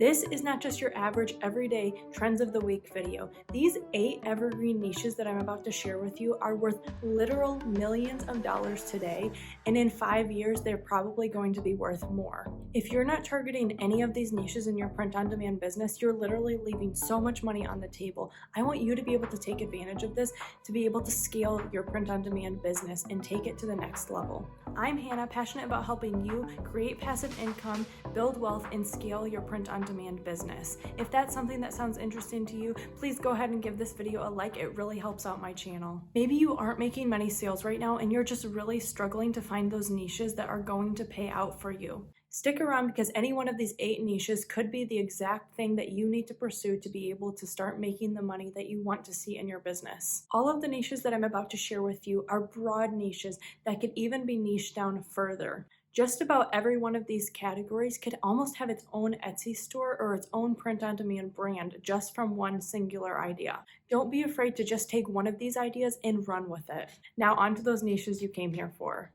This is not just your average everyday trends of the week video. These 8 evergreen niches that I'm about to share with you are worth literal millions of dollars today, and in 5 years they're probably going to be worth more. If you're not targeting any of these niches in your print-on-demand business, you're literally leaving so much money on the table. I want you to be able to take advantage of this, to be able to scale your print-on-demand business and take it to the next level. I'm Hannah, passionate about helping you create passive income, build wealth, and scale your print-on-demand business. If that's something that sounds interesting to you, please go ahead and give this video a like. It really helps out my channel. Maybe you aren't making many sales right now and you're just really struggling to find those niches that are going to pay out for you. Stick around because any one of these 8 niches could be the exact thing that you need to pursue to be able to start making the money that you want to see in your business. All of the niches that I'm about to share with you are broad niches that could even be niched down further. Just about every one of these categories could almost have its own Etsy store or its own print-on-demand brand just from one singular idea. Don't be afraid to just take one of these ideas and run with it. Now on to those niches you came here for.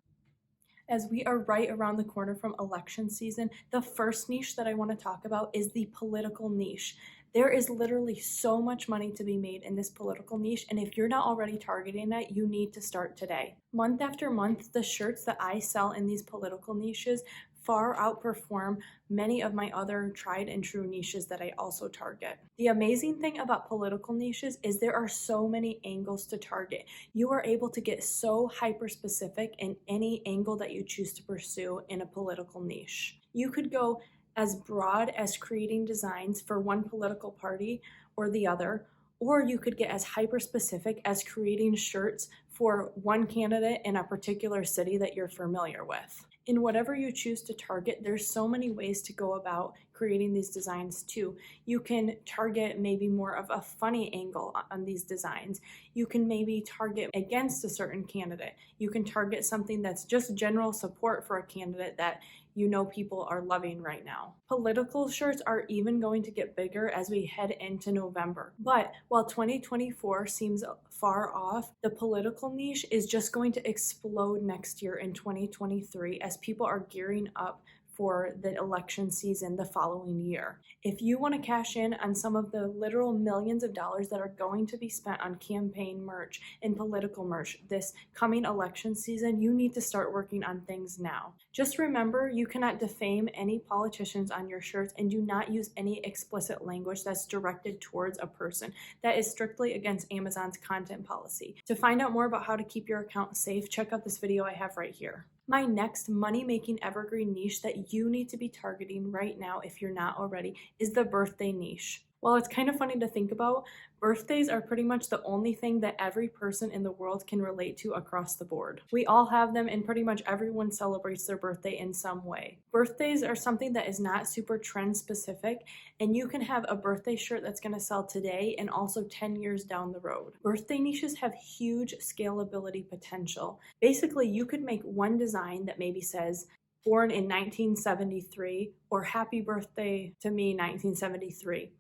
As we are right around the corner from election season, the first niche that I want to talk about is the political niche. There is literally so much money to be made in this political niche, and if you're not already targeting it, you need to start today. Month after month, the shirts that I sell in these political niches far outperform many of my other tried and true niches that I also target. The amazing thing about political niches is there are so many angles to target. You are able to get so hyper specific in any angle that you choose to pursue in a political niche. You could go as broad as creating designs for one political party or the other, or you could get as hyper specific as creating shirts for one candidate in a particular city that you're familiar with. In whatever you choose to target, there's so many ways to go about creating these designs too. You can target maybe more of a funny angle on these designs. You can maybe target against a certain candidate. You can target something that's just general support for a candidate that you know people are loving right now. Political shirts are even going to get bigger as we head into November. But while 2024 seems far off, the political niche is just going to explode next year in 2023 as people are gearing up for the election season the following year. If you want to cash in on some of the literal millions of dollars that are going to be spent on campaign merch and political merch this coming election season, you need to start working on things now. Just remember, you cannot defame any politicians on your shirts and do not use any explicit language that's directed towards a person. That is strictly against Amazon's content policy. To find out more about how to keep your account safe, check out this video I have right here. My next money-making evergreen niche that you need to be targeting right now, if you're not already, is the birthday niche. While it's kind of funny to think about, birthdays are pretty much the only thing that every person in the world can relate to across the board. We all have them and pretty much everyone celebrates their birthday in some way. Birthdays are something that is not super trend specific, and you can have a birthday shirt that's going to sell today and also 10 years down the road. Birthday niches have huge scalability potential. Basically, you could make one design that maybe says, born in 1973 or happy birthday to me 1973.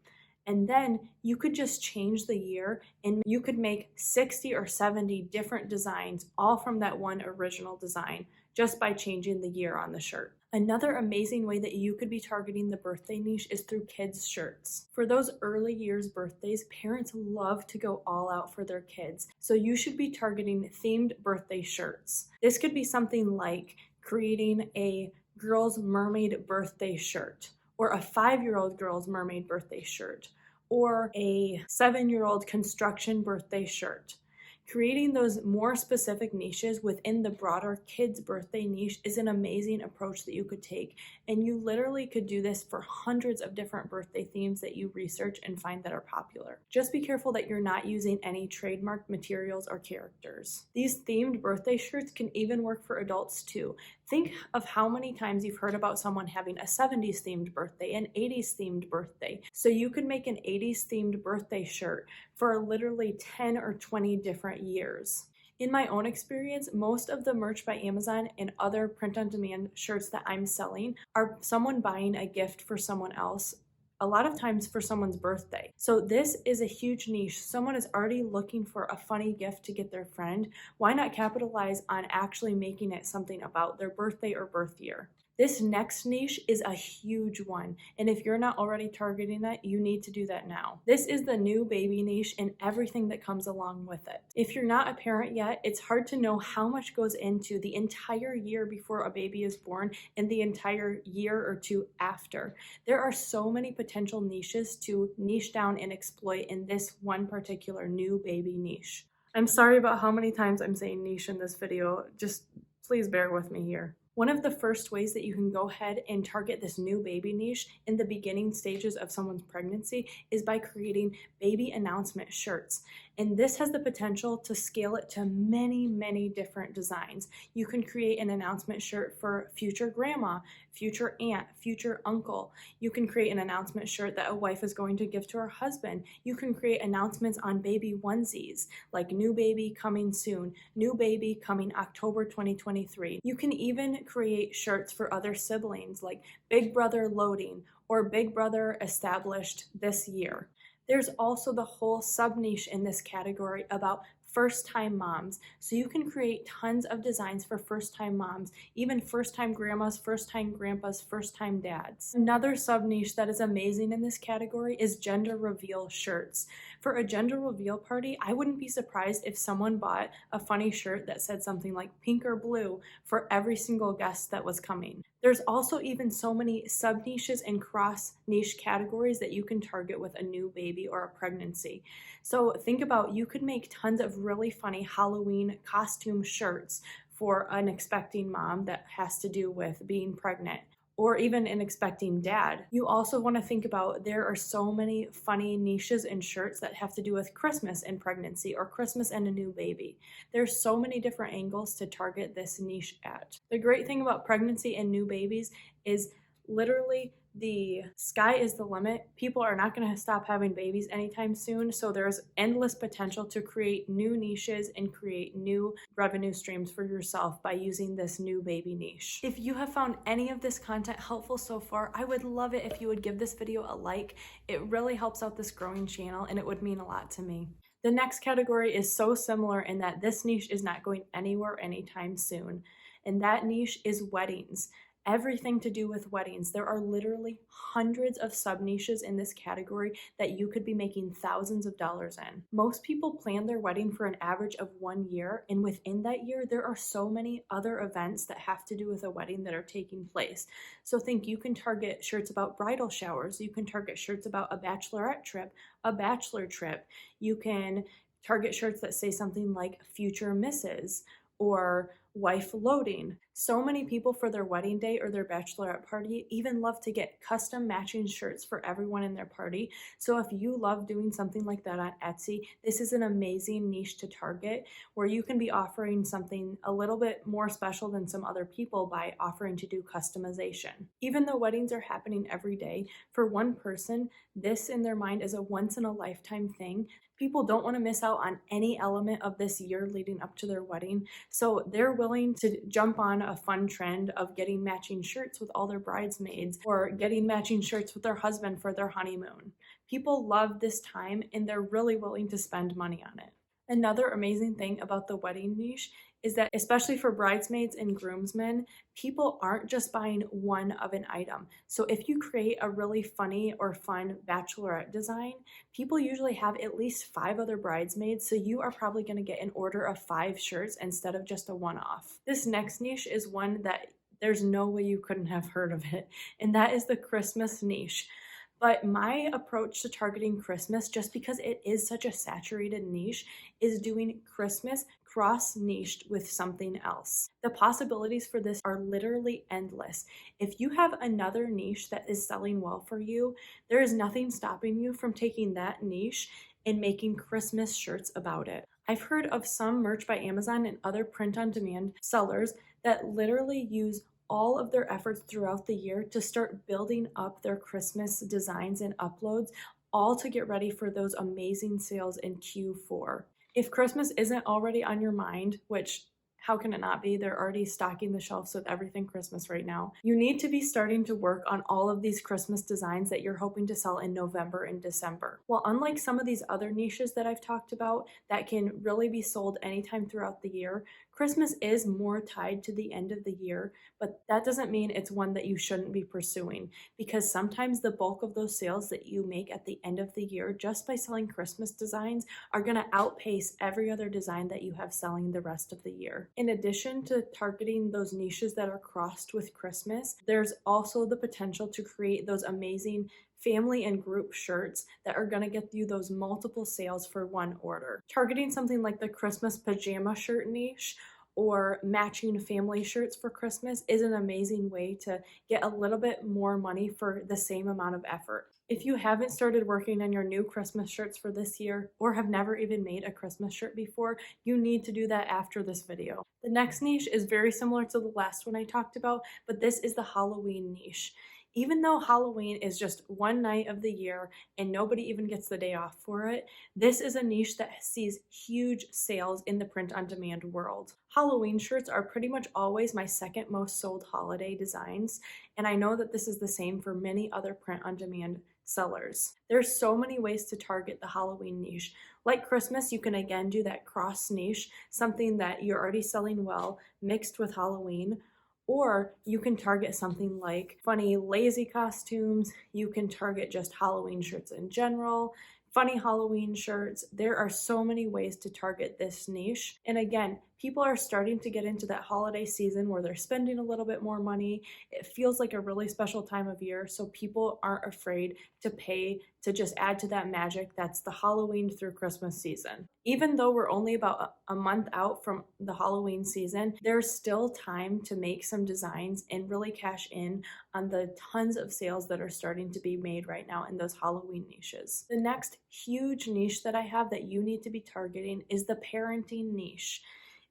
And then you could just change the year and you could make 60 or 70 different designs all from that one original design just by changing the year on the shirt. Another amazing way that you could be targeting the birthday niche is through kids' shirts. For those early years birthdays, parents love to go all out for their kids. So you should be targeting themed birthday shirts. This could be something like creating a girl's mermaid birthday shirt, or a 5-year-old girl's mermaid birthday shirt, or a 7-year-old construction birthday shirt. Creating those more specific niches within the broader kids' birthday niche is an amazing approach that you could take, and you literally could do this for hundreds of different birthday themes that you research and find that are popular. Just be careful that you're not using any trademarked materials or characters. These themed birthday shirts can even work for adults too. Think of how many times you've heard about someone having a 70s themed birthday, an 80s themed birthday. So you could make an 80s themed birthday shirt for literally 10 or 20 different years. In my own experience, most of the merch by Amazon and other print-on-demand shirts that I'm selling are someone buying a gift for someone else, a lot of times for someone's birthday. So this is a huge niche. Someone is already looking for a funny gift to get their friend. Why not capitalize on actually making it something about their birthday or birth year? This next niche is a huge one, and if you're not already targeting that, you need to do that now. This is the new baby niche and everything that comes along with it. If you're not a parent yet, it's hard to know how much goes into the entire year before a baby is born and the entire year or two after. There are so many potential niches to niche down and exploit in this one particular new baby niche. I'm sorry about how many times I'm saying niche in this video, just please bear with me here. One of the first ways that you can go ahead and target this new baby niche in the beginning stages of someone's pregnancy is by creating baby announcement shirts. And this has the potential to scale it to many, many different designs. You can create an announcement shirt for future grandma, future aunt, future uncle. You can create an announcement shirt that a wife is going to give to her husband. You can create announcements on baby onesies, like new baby coming soon, new baby coming October 2023. You can even create shirts for other siblings, like Big Brother loading or Big Brother established this year. There's also the whole sub-niche in this category about first-time moms. So you can create tons of designs for first-time moms, even first-time grandmas, first-time grandpas, first-time dads. Another sub-niche that is amazing in this category is gender reveal shirts. For a gender reveal party, I wouldn't be surprised if someone bought a funny shirt that said something like pink or blue for every single guest that was coming. There's also even so many sub-niches and cross-niche categories that you can target with a new baby or a pregnancy. So think about, you could make tons of really funny Halloween costume shirts for an expecting mom that has to do with being pregnant, or even an expecting dad. You also want to think about, there are so many funny niches and shirts that have to do with Christmas and pregnancy or Christmas and a new baby. There's so many different angles to target this niche at. The great thing about pregnancy and new babies is literally the sky is the limit. People are not going to stop having babies anytime soon, so there's endless potential to create new niches and create new revenue streams for yourself by using this new baby niche. If you have found any of this content helpful so far, I would love it if you would give this video a like. It really helps out this growing channel and it would mean a lot to me. The next category is so similar in that this niche is not going anywhere anytime soon, and that niche is weddings. Everything to do with weddings. There are literally hundreds of sub-niches in this category that you could be making thousands of dollars in. Most people plan their wedding for an average of 1 year, and within that year, there are so many other events that have to do with a wedding that are taking place. So think, you can target shirts about bridal showers, you can target shirts about a bachelorette trip, a bachelor trip, you can target shirts that say something like future Mrs. or wife loading. So many people for their wedding day or their bachelorette party even love to get custom matching shirts for everyone in their party. So if you love doing something like that on Etsy, this is an amazing niche to target, where you can be offering something a little bit more special than some other people by offering to do customization. Even though weddings are happening every day, for one person, this in their mind is a once in a lifetime thing. People don't want to miss out on any element of this year leading up to their wedding, so they're willing to jump on a fun trend of getting matching shirts with all their bridesmaids or getting matching shirts with their husband for their honeymoon. People love this time and they're really willing to spend money on it. Another amazing thing about the wedding niche is that, especially for bridesmaids and groomsmen, people aren't just buying one of an item. So if you create a really funny or fun bachelorette design, people usually have at least 5 other bridesmaids, so you are probably going to get an order of 5 shirts instead of just a one-off. This next niche is one that there's no way you couldn't have heard of it, and that is the Christmas niche. But my approach to targeting Christmas, just because it is such a saturated niche, is doing Christmas cross-niched with something else. The possibilities for this are literally endless. If you have another niche that is selling well for you, there is nothing stopping you from taking that niche and making Christmas shirts about it. I've heard of some merch by Amazon and other print-on-demand sellers that literally use all of their efforts throughout the year to start building up their Christmas designs and uploads, all to get ready for those amazing sales in Q4. If Christmas isn't already on your mind, which how can it not be? They're already stocking the shelves with everything Christmas right now. You need to be starting to work on all of these Christmas designs that you're hoping to sell in November and December. Well, unlike some of these other niches that I've talked about that can really be sold anytime throughout the year, Christmas is more tied to the end of the year, but that doesn't mean it's one that you shouldn't be pursuing, because sometimes the bulk of those sales that you make at the end of the year just by selling Christmas designs are going to outpace every other design that you have selling the rest of the year. In addition to targeting those niches that are crossed with Christmas, there's also the potential to create those amazing family and group shirts that are going to get you those multiple sales for one order. Targeting something like the Christmas pajama shirt niche or matching family shirts for Christmas is an amazing way to get a little bit more money for the same amount of effort. If you haven't started working on your new Christmas shirts for this year or have never even made a Christmas shirt before, you need to do that after this video. The next niche is very similar to the last one I talked about, but this is the Halloween niche. Even though Halloween is just one night of the year and nobody even gets the day off for it, this is a niche that sees huge sales in the print-on-demand world. Halloween shirts are pretty much always my second most sold holiday designs, and I know that this is the same for many other print-on-demand sellers. There's so many ways to target the Halloween niche. Like Christmas, you can again do that cross niche, something that you're already selling well mixed with Halloween. Or you can target something like funny lazy costumes. You can target just Halloween shirts in general, funny Halloween shirts. There are so many ways to target this niche. And again, people are starting to get into that holiday season where they're spending a little bit more money. It feels like a really special time of year, so people aren't afraid to pay to just add to that magic that's the Halloween through Christmas season. Even though we're only about a month out from the Halloween season, there's still time to make some designs and really cash in on the tons of sales that are starting to be made right now in those Halloween niches. The next huge niche that I have that you need to be targeting is the parenting niche.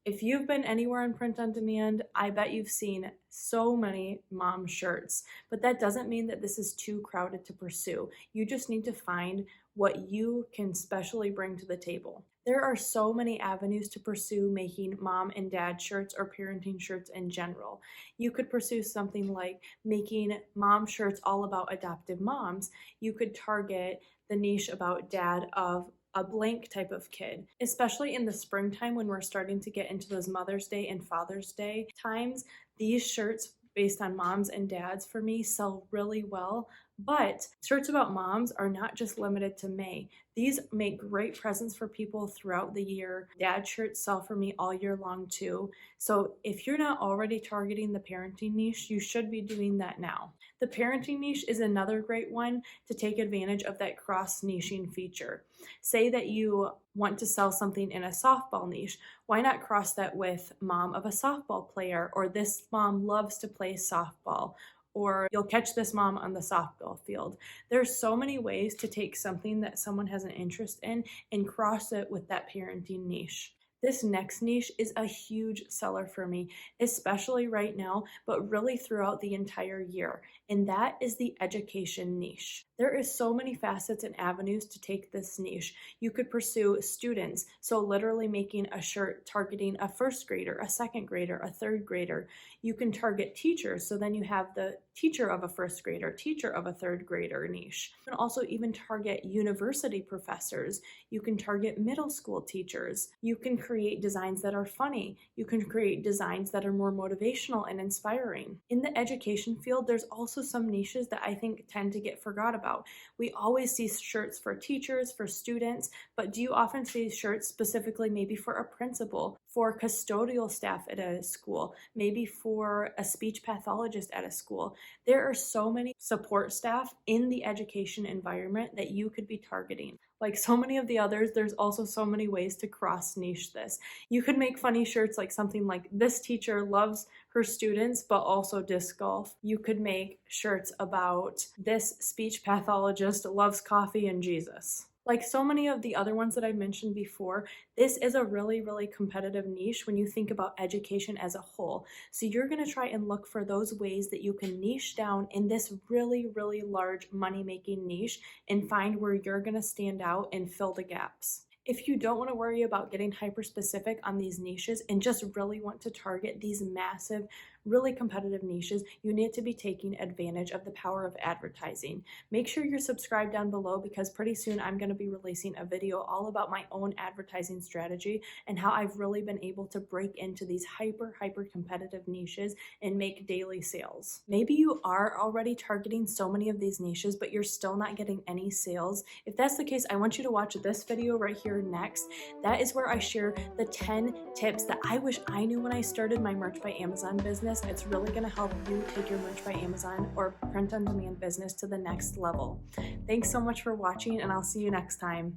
If you've been anywhere in print on demand, I bet you've seen so many mom shirts, but that doesn't mean that this is too crowded to pursue. You just need to find what you can specially bring to the table. There are so many avenues to pursue making mom and dad shirts or parenting shirts in general. You could pursue something like making mom shirts all about adoptive moms. You could target the niche about dad of a blank type of kid, especially in the springtime when we're starting to get into those Mother's Day and Father's Day times. These shirts based on moms and dads for me sell really well. But shirts about moms are not just limited to May. These make great presents for people throughout the year. Dad shirts sell for me all year long too. So if you're not already targeting the parenting niche, you should be doing that now. The parenting niche is another great one to take advantage of that cross-niching feature. Say that you want to sell something in a softball niche. Why not cross that with mom of a softball player, or this mom loves to play softball, or you'll catch this mom on the softball field. There's so many ways to take something that someone has an interest in and cross it with that parenting niche. This next niche is a huge seller for me, especially right now, but really throughout the entire year, and that is the education niche. There is so many facets and avenues to take this niche. You could pursue students, so literally making a shirt targeting a first grader, a second grader, a third grader. You can target teachers, so then you have the teacher of a first grader, teacher of a third grader niche. You can also even target university professors. You can target middle school teachers. You can create designs that are funny. You can create designs that are more motivational and inspiring. In the education field, there's also some niches that I think tend to get forgot about. We always see shirts for teachers, for students, but do you often see shirts specifically maybe for a principal, for custodial staff at a school, maybe for a speech pathologist at a school? There are so many support staff in the education environment that you could be targeting. Like so many of the others, there's also so many ways to cross niche this. You could make funny shirts like something like this teacher loves her students but also disc golf. You could make shirts about this speech pathologist loves coffee and Jesus. Like so many of the other ones that I mentioned before, this is a really, really competitive niche when you think about education as a whole. So you're going to try and look for those ways that you can niche down in this really, really large money-making niche and find where you're going to stand out and fill the gaps. If you don't want to worry about getting hyper specific on these niches and just really want to target these massive, really competitive niches, you need to be taking advantage of the power of advertising. Make sure you're subscribed down below because pretty soon I'm going to be releasing a video all about my own advertising strategy and how I've really been able to break into these hyper competitive niches and make daily sales. Maybe you are already targeting so many of these niches, but you're still not getting any sales. If that's the case, I want you to watch this video right here next. That is where I share the 10 tips that I wish I knew when I started my Merch by Amazon business. It's really going to help you take your Merch by Amazon or print on demand business to the next level. Thanks so much for watching, and I'll see you next time.